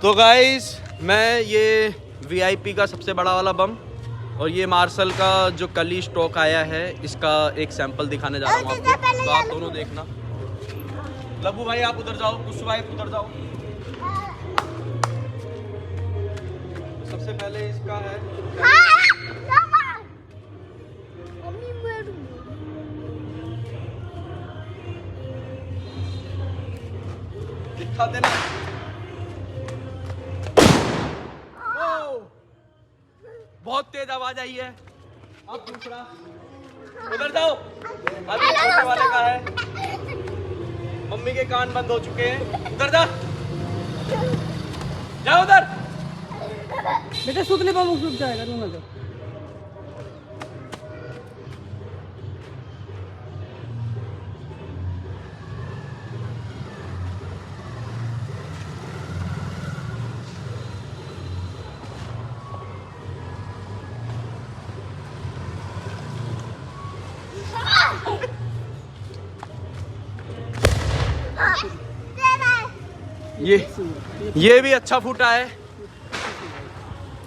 तो गाइस मैं ये VIP का सबसे बड़ा वाला बम और ये मार्शल का जो कल ही स्टॉक आया है इसका एक सैंपल दिखाने जा रहा हूँ आपको। तो आप दोनों देखना। लब्बू भाई आप उधर जाओ, कुछ भाई उधर जाओ। तो सबसे पहले इसका है दिखा देना। बहुत तेज आवाज आई है। अब दूसरा उधर जाओ। अभी छोटे वाले का है, मम्मी के कान बंद हो चुके हैं। उधर जा, जाओ उधर। बेटा सूखने पर मुख रुक जाएगा, तू ना जा। ये भी अच्छा फूटा है।